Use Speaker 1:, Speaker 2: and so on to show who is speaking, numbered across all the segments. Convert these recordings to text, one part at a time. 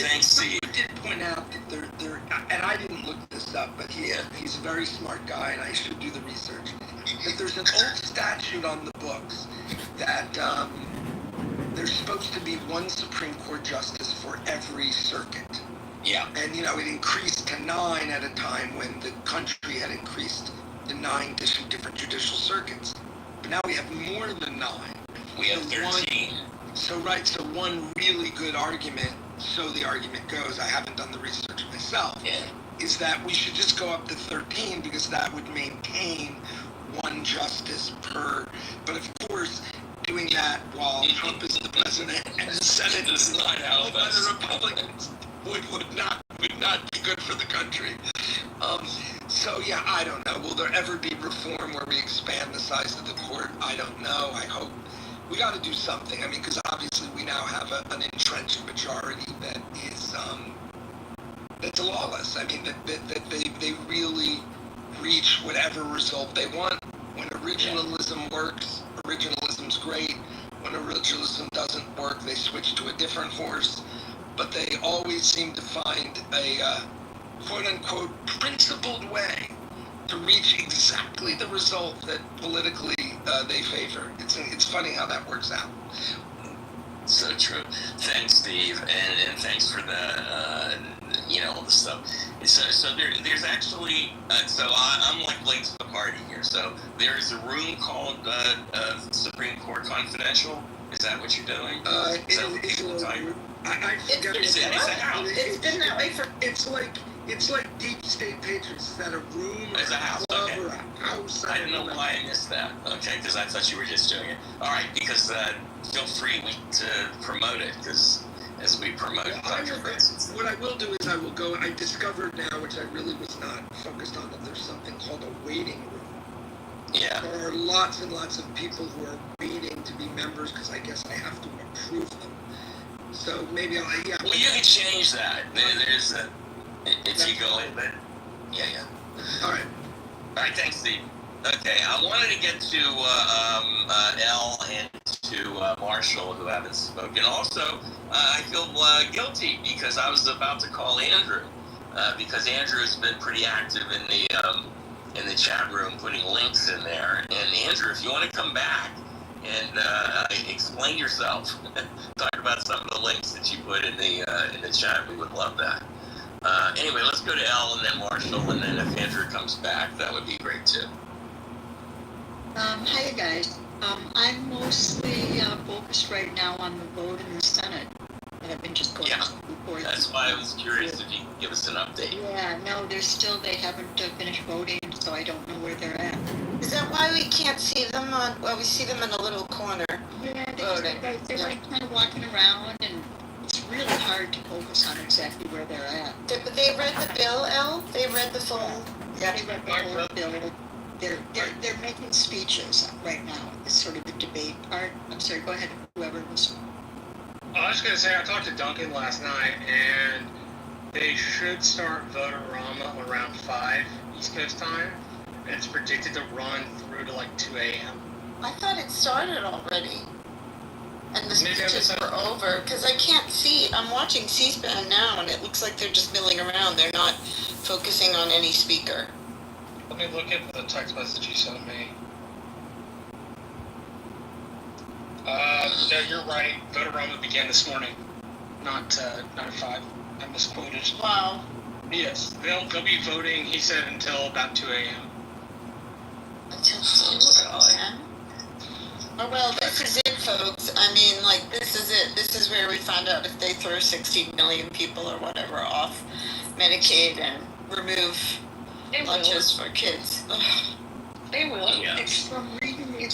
Speaker 1: Thanks, Steve.
Speaker 2: I did point out that there, and I didn't look this up, but he's a very smart guy, and I should do the research. But there's an old statute on the books that there's supposed to be one Supreme Court justice for every circuit.
Speaker 1: Yeah.
Speaker 2: And, it increased to 9 at a time when the country had increased to 9 different judicial circuits. But now we have more than 9.
Speaker 1: We have 13.
Speaker 2: So one really good argument, so the argument goes, I haven't done the research myself, is that we should just go up to 13 because that would maintain one justice per. But of course, doing that while Trump is the president and the Senate is not held by the Republicans would not be good for the country. I don't know. Will there ever be reform where we expand the size of the court? I don't know. I hope. We got to do something. I mean, because obviously we now have an entrenched majority that is that's lawless. I mean, that they really reach whatever result they want. When originalism works, originalism's great. When originalism doesn't work, they switch to a different horse. But they always seem to find a quote-unquote principled way to reach exactly the result that politically they favor. It's funny how that works out.
Speaker 1: So true. Thanks, Steve, and thanks for the all the stuff. So there's actually I'm like late to the party here. So there is a room called Supreme Court Confidential. Is that what you're doing?
Speaker 3: It's been that way for.
Speaker 2: It's like Deep State Patriots. Is that a room or
Speaker 1: a house?
Speaker 2: Club or a house?
Speaker 1: I don't know why I missed that. Okay, because I thought you were just doing it. All right, because feel free to promote it, because as we promote Dr. Francis.
Speaker 2: What I will do is I will go. I discovered now, which I really was not focused on, that there's something called a waiting room.
Speaker 1: Yeah.
Speaker 2: There are lots and lots of people who are waiting to be members because I guess I have to approve them. So maybe I'll. Yeah.
Speaker 1: Well, you can change that. There's a. If you go in, but yeah.
Speaker 2: All right.
Speaker 1: Thanks, Steve. Okay, I wanted to get to Elle and to Marshall, who haven't spoken. Also, I feel guilty because I was about to call Andrew because Andrew has been pretty active in the chat room, putting links in there. And Andrew, if you want to come back and explain yourself, talk about some of the links that you put in the chat, we would love that. Anyway, let's go to Elle and then Marshall, and then if Andrew comes back, that would be great too.
Speaker 4: Hi guys. I'm mostly focused right now on the vote in the Senate that I've been just going through.
Speaker 1: That's why I was curious if you could give us an update.
Speaker 4: Yeah, no, they haven't finished voting, so I don't know where they're at.
Speaker 3: Is that why we can't see them we see them in a little corner?
Speaker 4: Yeah, they're like kind of walking around, and it's really hard to focus on exactly where they're at.
Speaker 3: But they read the bill, Elle? They read the full...
Speaker 4: Yeah, they read the whole bill. They're making speeches right now. It's sort of the debate part. I'm sorry, go ahead, whoever was.
Speaker 5: I was going to say, I talked to Duncan last night, and they should start Vote-A-Rama around 5 East Coast time, and it's predicted to run through to like 2 a.m.
Speaker 3: I thought it started already, and the speeches were over, because I can't see. I'm watching C-SPAN now, and it looks like they're just milling around. They're not focusing on any speaker.
Speaker 5: Let me look at the text message you sent me. No, you're right. Vote-A-Rama began this morning, not at 5. I misquoted.
Speaker 3: Wow.
Speaker 5: Yes, they'll be voting, he said, until about 2 a.m.
Speaker 3: Until 2 a.m.? Oh, well, this is it, folks. I mean, like, this is it. This is where we find out if they throw 60 million people or whatever off Medicaid and remove lunches for kids. Ugh.
Speaker 4: They will.
Speaker 1: Yeah.
Speaker 4: It's from reading the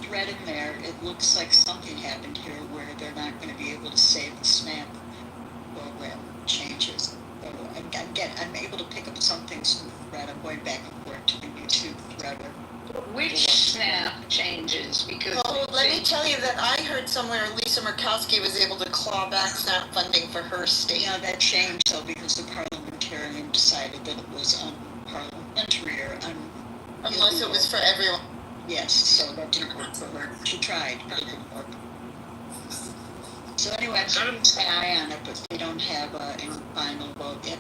Speaker 4: thread in there, it looks like something happened here where they're not going to be able to save the SNAP program changes. So I'm able to pick up some things from the thread. I'm going back and forth to the YouTube thread.
Speaker 6: Which SNAP changes? Because
Speaker 3: let me tell you that I heard somewhere Lisa Murkowski was able to claw back SNAP funding for her state.
Speaker 4: Yeah, that changed though because the parliamentarian decided that it was unparliamentary or
Speaker 3: unless it was for everyone.
Speaker 4: Yes, so that didn't work for her. She tried, but it didn't work. So anyway, I'm trying to stay eye on it, but we don't have any final vote yet.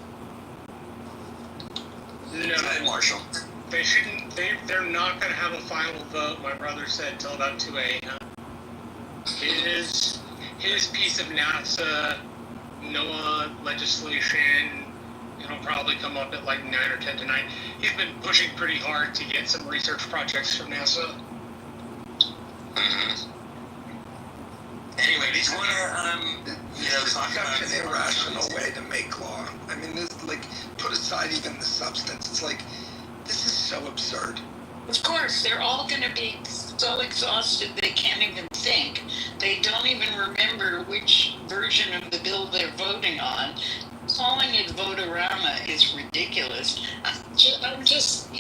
Speaker 1: Go ahead,
Speaker 5: No,
Speaker 1: Marshall.
Speaker 5: they shouldn't. They're not going to have a final vote. My brother said till about 2 a.m. His piece of NASA NOAA legislation, it'll probably come up at like 9 or 10 tonight. He's been pushing pretty hard to get some research projects from NASA.
Speaker 1: Mm-hmm. Anyway, do you want to, talk about
Speaker 2: Such an irrational way to make law. I mean, this, put aside even the substance. It's like, this is so absurd.
Speaker 6: Of course, they're all going to be so exhausted they can't even think. They don't even remember which version of the bill they're voting on. Calling it vote-a-rama is ridiculous. I'm just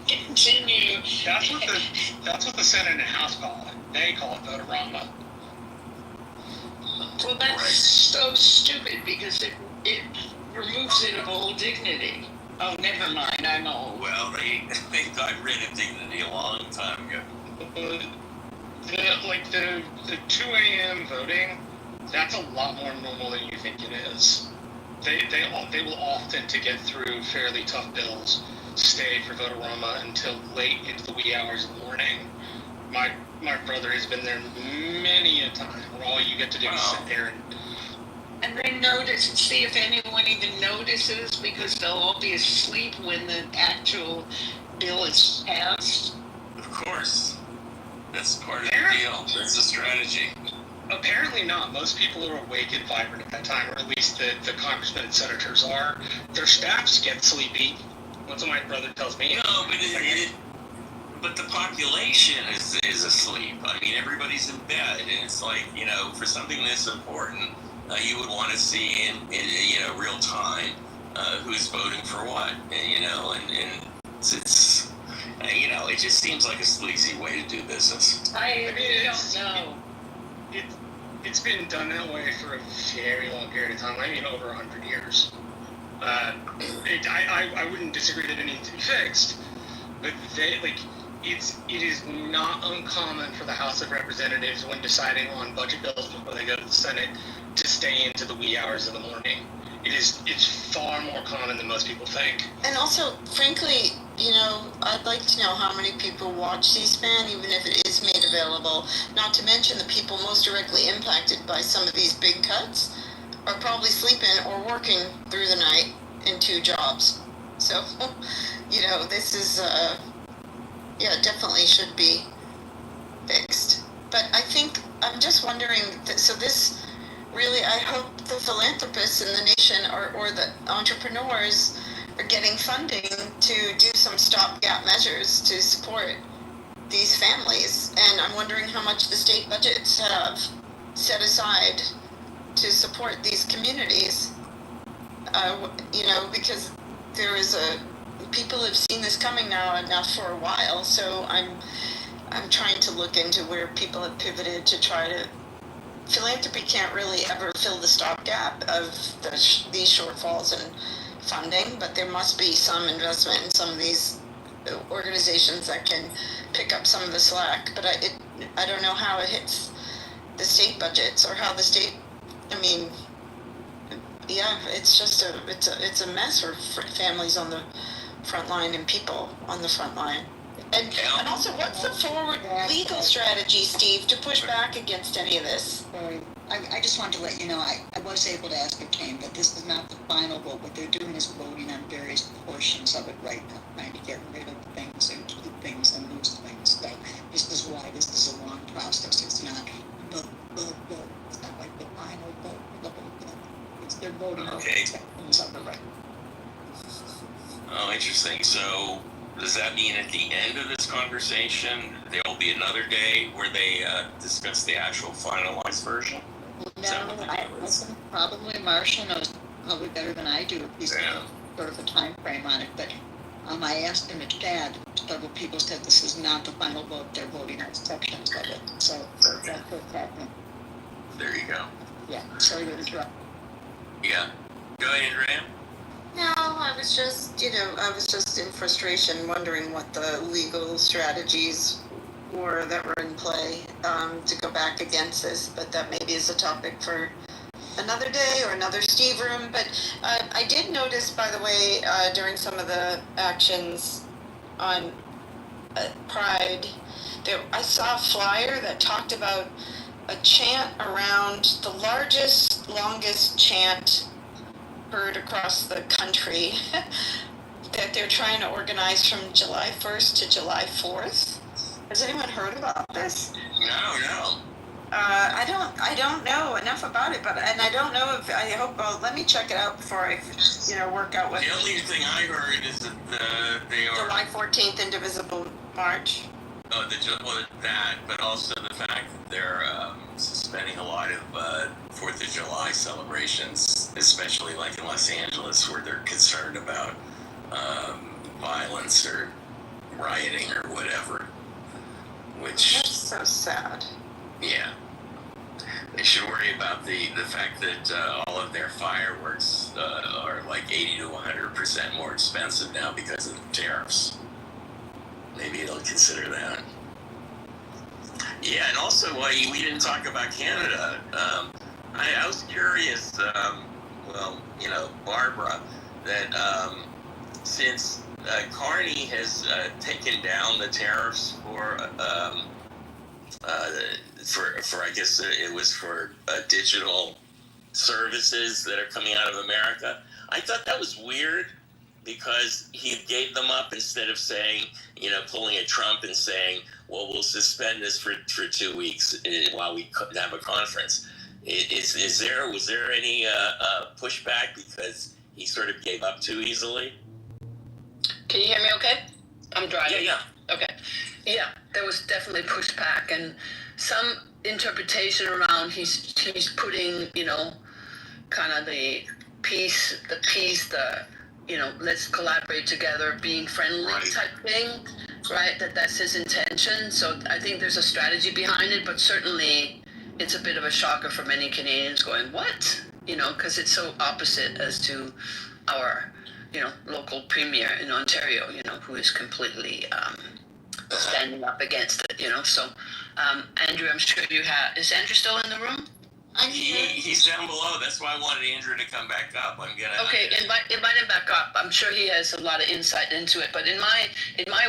Speaker 6: continue.
Speaker 5: That's what the Senate and House call it. They call it vote-a-rama.
Speaker 6: Well, that's so stupid because it removes it of all dignity. Oh, never mind, I'm old.
Speaker 1: Well, they got rid of dignity a long time ago.
Speaker 5: The 2 a.m. voting, that's a lot more normal than you think it is. They will often, to get through fairly tough bills, stay for vote-a-rama until late into the wee hours of the morning. My brother has been there many a time where all you get to do is sit there
Speaker 6: and they notice, see if anyone even notices, because they'll all be asleep when the actual bill is passed.
Speaker 1: Of course. That's part of the deal. That's the strategy.
Speaker 5: Apparently not. Most people are awake and vibrant at that time, or at least the congressmen and senators are. Their staffs get sleepy. That's what my brother tells me.
Speaker 1: No, but the population is asleep. I mean, everybody's in bed, and it's like, for something this important, you would want to see in real time who's voting for what, and it's it just seems like a sleazy way to do business.
Speaker 6: I don't know.
Speaker 5: It's been done that way for a very long period of time. I mean, over 100 years. I wouldn't disagree that it needs to be fixed, but it is not uncommon for the House of Representatives, when deciding on budget bills before they go to the Senate, to stay into the wee hours of the morning. It's far more common than most people think.
Speaker 3: And also, frankly, I'd like to know how many people watch C-SPAN, even if it is made available. Not to mention the people most directly impacted by some of these big cuts are probably sleeping or working through the night in 2 jobs. So, this is, definitely should be fixed. But I think, I'm just wondering, so this really, I hope the philanthropists in the nation or the entrepreneurs are getting funding to do some stopgap measures to support these families. And I'm wondering how much the state budgets have set aside to support these communities. Because there is people have seen this coming now enough for a while. So I'm trying to look into where people have pivoted to try to. Philanthropy can't really ever fill the stopgap of these shortfalls in funding, but there must be some investment in some of these organizations that can pick up some of the slack. But I don't know how it hits the state budgets or how the state. I mean, it's just it's a mess for families on the front line and people on the front line. And also, what's the forward legal strategy, Steve, to push back against any of this?
Speaker 4: I just wanted to let you know, I was able to ascertain that this is not the final vote. What they're doing is voting on various portions of it right now, trying to get rid of things and keep things and lose things. So this is why this is a long process. It's not the it's not like the final vote. They're voting on sections of it right now.
Speaker 1: Oh, interesting. So does that mean at the end of this conversation, there will be another day where they discuss the actual finalized version?
Speaker 4: No, I think probably Marshall knows probably better than I do. He's got sort of a time frame on it. But I asked him at Chad, several people said this is not the final vote. They're voting on sections of it. So that's what's happening.
Speaker 1: There you go.
Speaker 4: Yeah, sorry to interrupt.
Speaker 1: Yeah. Go ahead, Andrea.
Speaker 3: No, I was just in frustration wondering what the legal strategies were that were in play. to go back against this, but that maybe is a topic for another day or another Steve room. But I did notice, by the way, during some of the actions on Pride, I saw a flyer that talked about a chant around the largest, longest chant heard across the country that they're trying to organize from July 1st to July 4th. Has anyone heard about this?
Speaker 1: No.
Speaker 3: I don't know enough about it, and I don't know if, I hope, well, let me check it out before I, work out what.
Speaker 1: The only thing I heard is that they are
Speaker 3: July 14th Indivisible March.
Speaker 1: Oh, that, but also the fact that they're suspending a lot of 4th of July celebrations, especially like in Los Angeles, where they're concerned about violence or rioting or whatever. Which,
Speaker 3: that's so sad.
Speaker 1: Yeah. They should worry about the fact that all of their fireworks are like 80 to 100% more expensive now because of the tariffs. Maybe they'll consider that. Yeah, and also we didn't talk about Canada. I was curious, Barbara, that since Carney has taken down the tariffs for I guess it was for digital services that are coming out of America. I thought that was weird because he gave them up instead of saying, pulling a Trump and saying, well, we'll suspend this for 2 weeks while we have a conference. Was there any pushback because he sort of gave up too easily?
Speaker 7: Can you hear me okay? I'm driving.
Speaker 1: Yeah.
Speaker 7: Okay. Yeah, there was definitely pushback and some interpretation around he's putting, kind of the peace, let's collaborate together, being friendly type thing, right? That's his intention. So I think there's a strategy behind it, but certainly it's a bit of a shocker for many Canadians going, what? Because it's so opposite as to our, local premier in Ontario, who is completely standing up against it, So, Andrew, I'm sure is Andrew still in the room?
Speaker 1: He's down below. That's why I wanted Andrew to come back up.
Speaker 7: Okay, invite him back up. I'm sure he has a lot of insight into it. But in my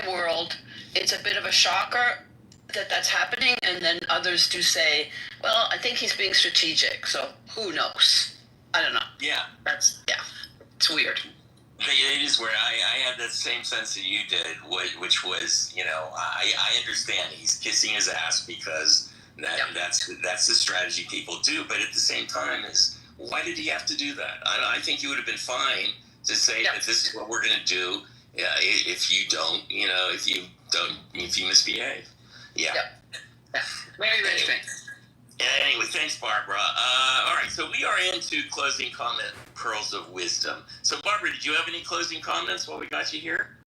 Speaker 7: world, it's a bit of a shocker that that's happening, and then others do say, well, I think he's being strategic. So who knows? I don't know.
Speaker 1: Yeah.
Speaker 7: It's weird.
Speaker 1: It is weird. I had that same sense that you did, which was, I understand he's kissing his ass because that's the strategy people do. But at the same time, why did he have to do that? I think he would have been fine to say that this is what we're going to do. If you don't, if you misbehave. Yeah.
Speaker 7: Very, very strange.
Speaker 1: Anyway, thanks, Barbara. All right, so we are into closing comment pearls of wisdom. So, Barbara, did you have any closing comments while we got you here?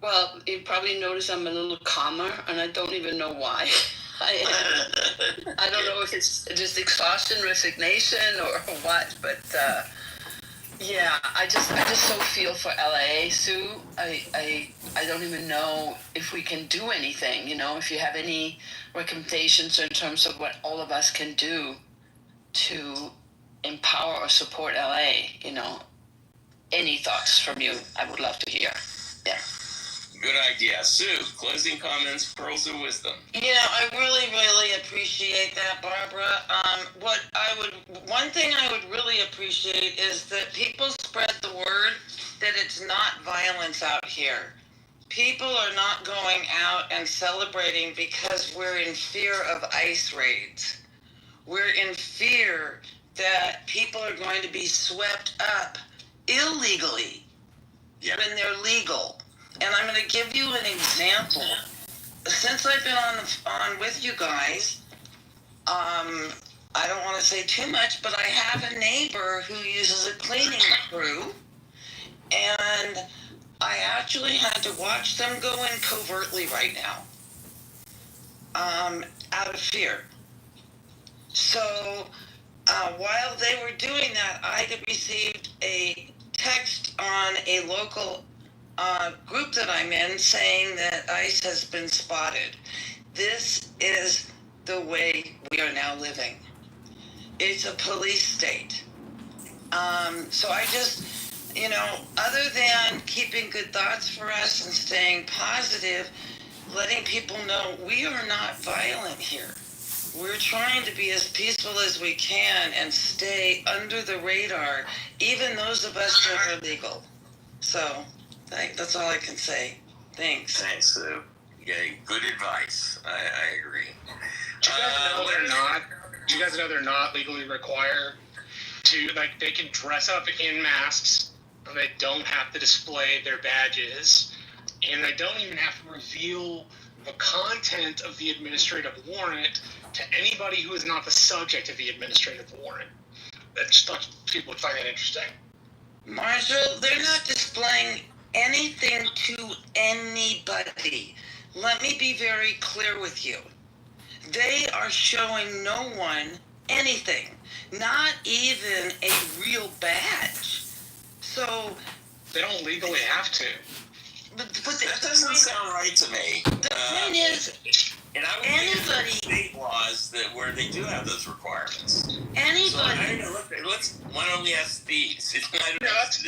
Speaker 7: Well, you probably noticed I'm a little calmer, and I don't even know why. I don't know if it's just exhaustion, resignation, or what, but I just so feel for LA, Sue. I don't even know if we can do anything. If you have any recommendations in terms of what all of us can do to empower or support LA. Any thoughts from you? I would love to hear. Yeah.
Speaker 1: Good idea. Sue, closing comments, pearls of wisdom.
Speaker 3: I really, really appreciate that, Barbara. One thing I would really appreciate is that people spread the word that it's not violence out here. People are not going out and celebrating because we're in fear of ICE raids. We're in fear that people are going to be swept up illegally when they're legal. And I'm going to give you an example. Since I've been on with you guys, I don't want to say too much, but I have a neighbor who uses a cleaning crew, and I actually had to watch them go in covertly right now, out of fear. So while they were doing that, I had received a text on a local group that I'm in saying that ICE has been spotted. This is
Speaker 8: the way we are now living. It's a police state. So I just, other than keeping good thoughts for us and staying positive, letting people know we are not violent here. We're trying to be as peaceful as we can and stay under the radar, even those of us that are legal. So that's all I can say. Thanks.
Speaker 1: Thanks, Sue. Yeah, good advice. I agree.
Speaker 5: Do you guys know they're not legally required to, they can dress up in masks, and they don't have to display their badges, and they don't even have to reveal the content of the administrative warrant to anybody who is not the subject of the administrative warrant. I just thought people would find that interesting.
Speaker 8: Marshall, they're not displaying anything to anybody. Let me be very clear with you. They are showing no one anything, not even a real badge. So
Speaker 5: they don't legally have to.
Speaker 8: But
Speaker 1: that doesn't sound right to me.
Speaker 8: The point is,
Speaker 1: and I would anybody state laws where they do have those requirements.
Speaker 8: Anybody.
Speaker 1: So, why don't we ask these?
Speaker 5: That's